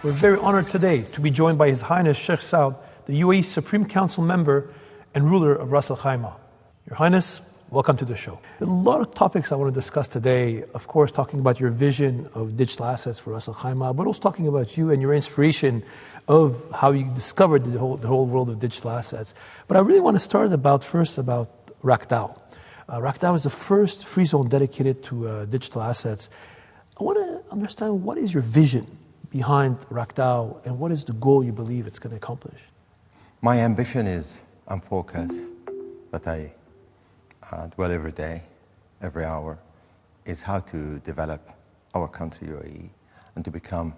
We're very honored today to be joined by His Highness Sheikh Saud, the UAE Supreme Council member and ruler of Ras Al Khaimah. Your Highness, welcome to the show. A lot of topics I want to discuss today, of course, talking about your vision of digital assets for Ras Al Khaimah, but also talking about you and your inspiration of how you discovered the whole world of digital assets. But I really want to start first about Rakdao. Rakdao is the first free zone dedicated to digital assets. I want to understand, what is your vision behind Rakdao and what is the goal you believe it's going to accomplish? My ambition is, and focus that I dwell every day, every hour, is how to develop our country, UAE, and to become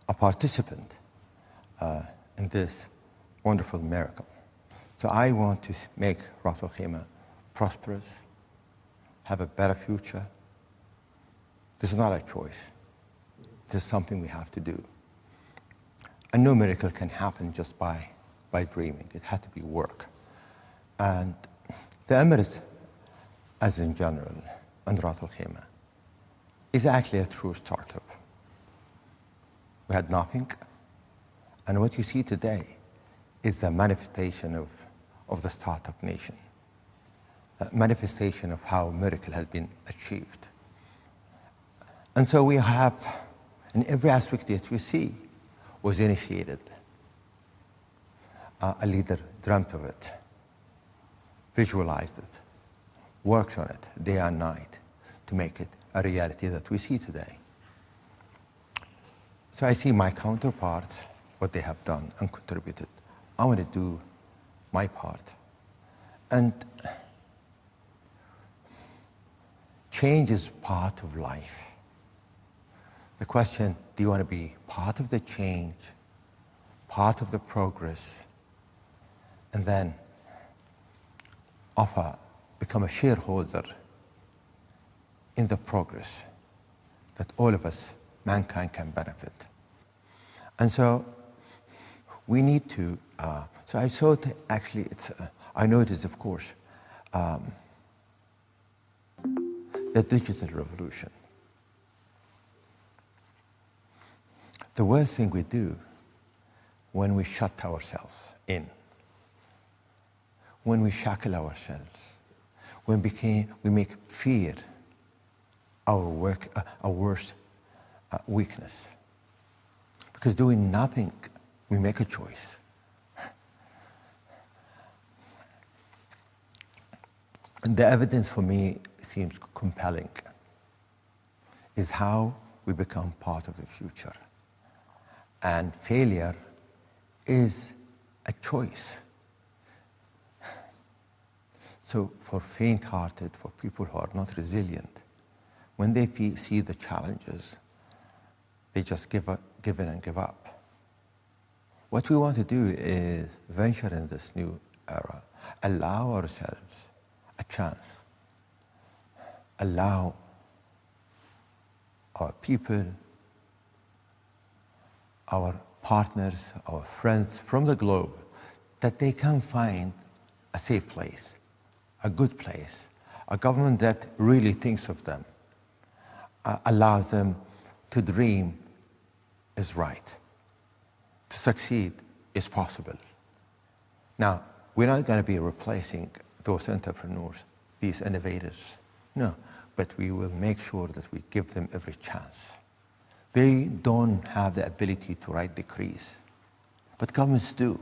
a participant in this wonderful miracle. So I want to make Ras Al Khaimah prosperous, have a better future. This is not a choice. This is something we have to do. And no miracle can happen just by dreaming. It has to be work. And the emirate, as in general, and Ras Al Khaimah, is actually a true startup. We had nothing, and what you see today is the manifestation of the startup nation, a manifestation of how a miracle has been achieved. And so we have, in every aspect that we see, was initiated. A leader dreamt of it, visualized it, worked on it day and night to make it a reality that we see today. So I see my counterparts, what they have done and contributed. I want to do my part. And change is part of life. The question, do you want to be part of the change, part of the progress, and then become a shareholder in the progress that all of us, mankind, can benefit? And so we need to, so I thought actually I noticed, of course, the digital revolution. The worst thing we do when we shut ourselves in, when we shackle ourselves, when we make fear our worst weakness. Because doing nothing, we make a choice. And the evidence for me seems compelling, is how we become part of the future. And failure is a choice. So for faint-hearted, for people who are not resilient, when they see the challenges, they just give in and give up. What we want to do is venture in this new era, allow ourselves a chance, allow our people, our partners, our friends from the globe, that they can find a safe place, a good place, a government that really thinks of them, allows them to dream is right, to succeed is possible. Now, we're not going to be replacing those entrepreneurs, these innovators, no, but we will make sure that we give them every chance. They don't have the ability to write decrees, but governments do,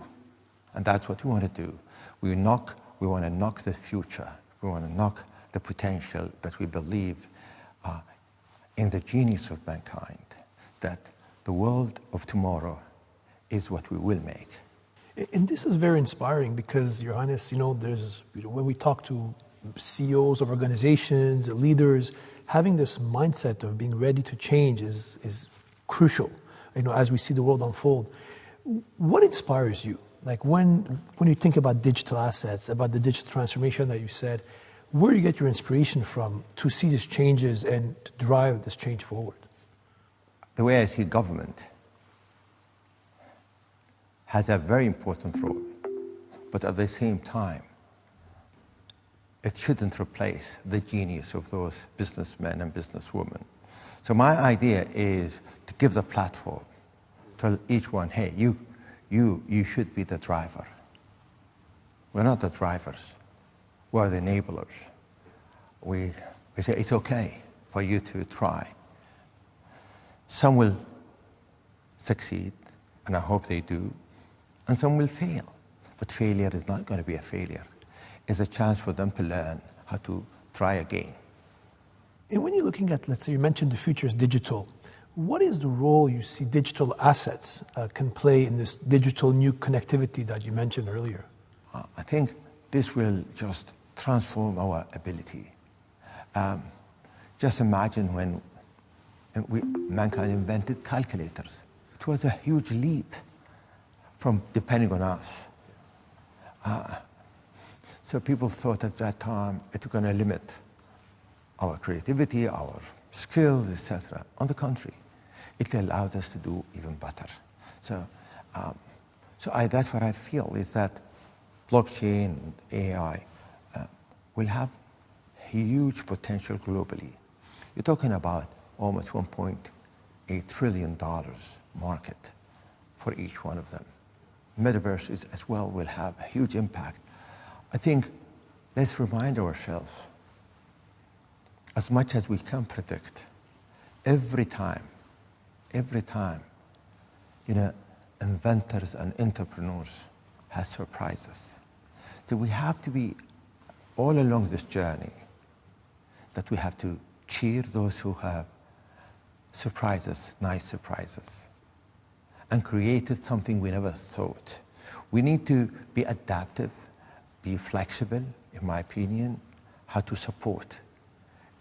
and that's what we want to do. We want to knock the future. We want to knock the potential that we believe in the genius of mankind, that the world of tomorrow is what we will make. And this is very inspiring because, Your Highness, when we talk to CEOs of organizations, leaders, having this mindset of being ready to change is crucial, as we see the world unfold. What inspires you? Like when you think about digital assets, about the digital transformation that you said, where do you get your inspiration from to see these changes and to drive this change forward? The way I see government has a very important role, but at the same time, it shouldn't replace the genius of those businessmen and businesswomen. So my idea is to give the platform tell each one, hey, you should be the driver. We're not the drivers. We're the enablers. We say it's okay for you to try. Some will succeed, and I hope they do, and some will fail. But failure is not going to be a failure. It's a chance for them to learn how to try again. And when you're looking at, let's say you mentioned the future is digital, what is the role you see digital assets can play in this digital new connectivity that you mentioned earlier? I think this will just transform our ability. Just imagine when mankind invented calculators. It was a huge leap from depending on us. So people thought at that time it was going to limit our creativity, our skills, etc. On the contrary, it allowed us to do even better. So that's what I feel, is that blockchain and AI will have huge potential globally. You're talking about almost $1.8 trillion market for each one of them. Metaverse as well will have a huge impact. I think let's remind ourselves, as much as we can predict, every time, inventors and entrepreneurs have surprised us. So we have to be, all along this journey, that we have to cheer those who have surprised us, nice surprises, and created something we never thought. We need to be adaptive, be flexible, in my opinion, how to support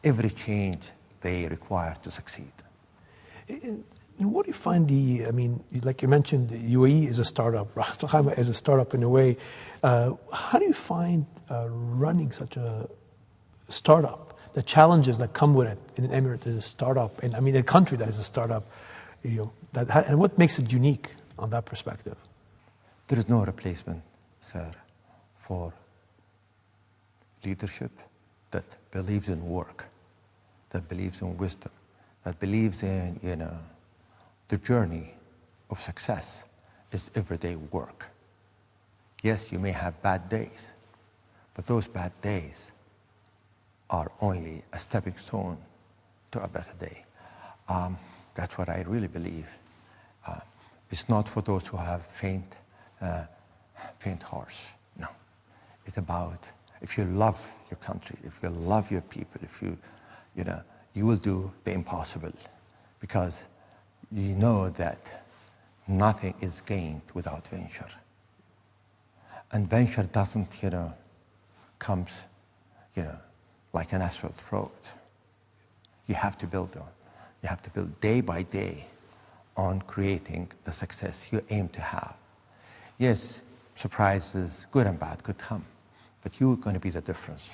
every change they require to succeed. And what do you find like you mentioned, the UAE is a startup, Ras Al Khaimah is a startup in a way. How do you find running such a startup, the challenges that come with it in an emirate as a startup, and a country that is a startup, and what makes it unique on that perspective? There is no replacement, sir, for leadership that believes in work, that believes in wisdom, that believes in, the journey of success is everyday work. Yes, you may have bad days, but those bad days are only a stepping stone to a better day. That's what I really believe. It's not for those who have faint hearts. No, it's about, if you love your country, if you love your people, if you will do the impossible, because you know that nothing is gained without venture. And venture doesn't, comes, like an asphalt road. You have to build on. You have to build day by day on creating the success you aim to have. Yes, surprises, good and bad, could come, but you're going to be the difference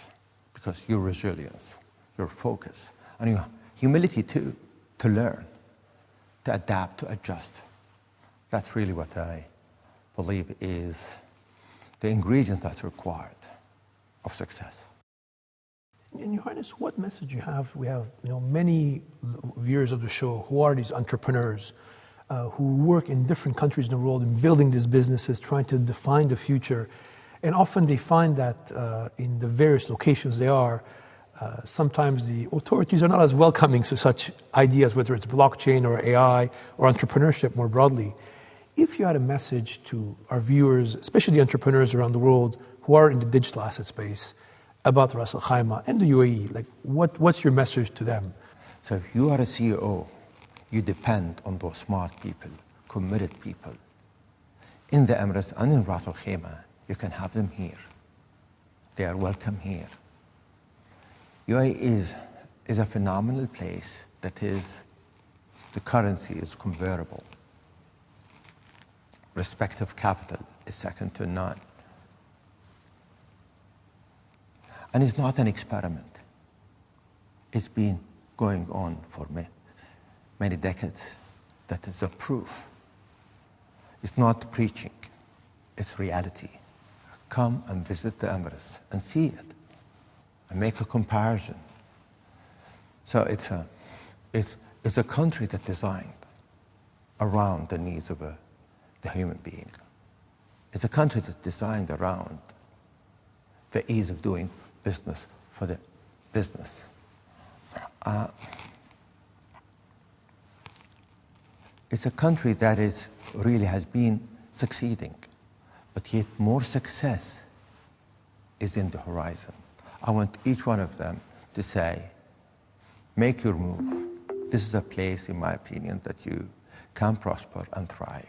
because your resilience, your focus, and your humility too, to learn, to adapt, to adjust. That's really what I believe is the ingredient that's required of success. And Your Highness, what message you have? We have many viewers of the show who are these entrepreneurs who work in different countries in the world in building these businesses, trying to define the future. And often they find that in the various locations they are, sometimes the authorities are not as welcoming to such ideas, whether it's blockchain or AI or entrepreneurship more broadly. If you had a message to our viewers, especially the entrepreneurs around the world who are in the digital asset space, about Ras Al Khaimah and the UAE, like what's your message to them? So if you are a CEO, you depend on those smart people, committed people. In the Emirates and in Ras Al Khaimah, you can have them here. They are welcome here. UAE is a phenomenal place that is, the currency is convertible. Respective capital is second to none. And it's not an experiment. It's been going on for many decades. That is a proof. It's not preaching, it's reality. Come and visit the Emirates and see it and make a comparison. So it's a country that designed around the needs of the human being. It's a country that's designed around the ease of doing business for the business. It's a country that really has been succeeding, but yet more success is in the horizon. I want each one of them to say, make your move. This is a place, in my opinion, that you can prosper and thrive.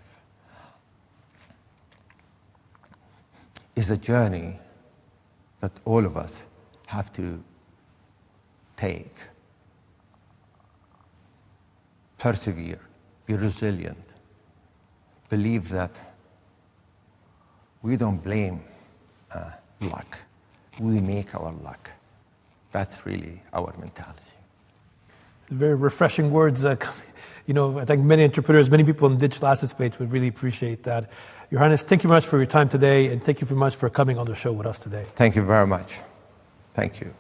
It's a journey that all of us have to take. Persevere, be resilient, believe that we don't blame luck, we make our luck. That's really our mentality. Very refreshing words. I think many entrepreneurs, many people in the digital asset space would really appreciate that. Your Highness, thank you very much for your time today, and thank you very much for coming on the show with us today. Thank you very much. Thank you.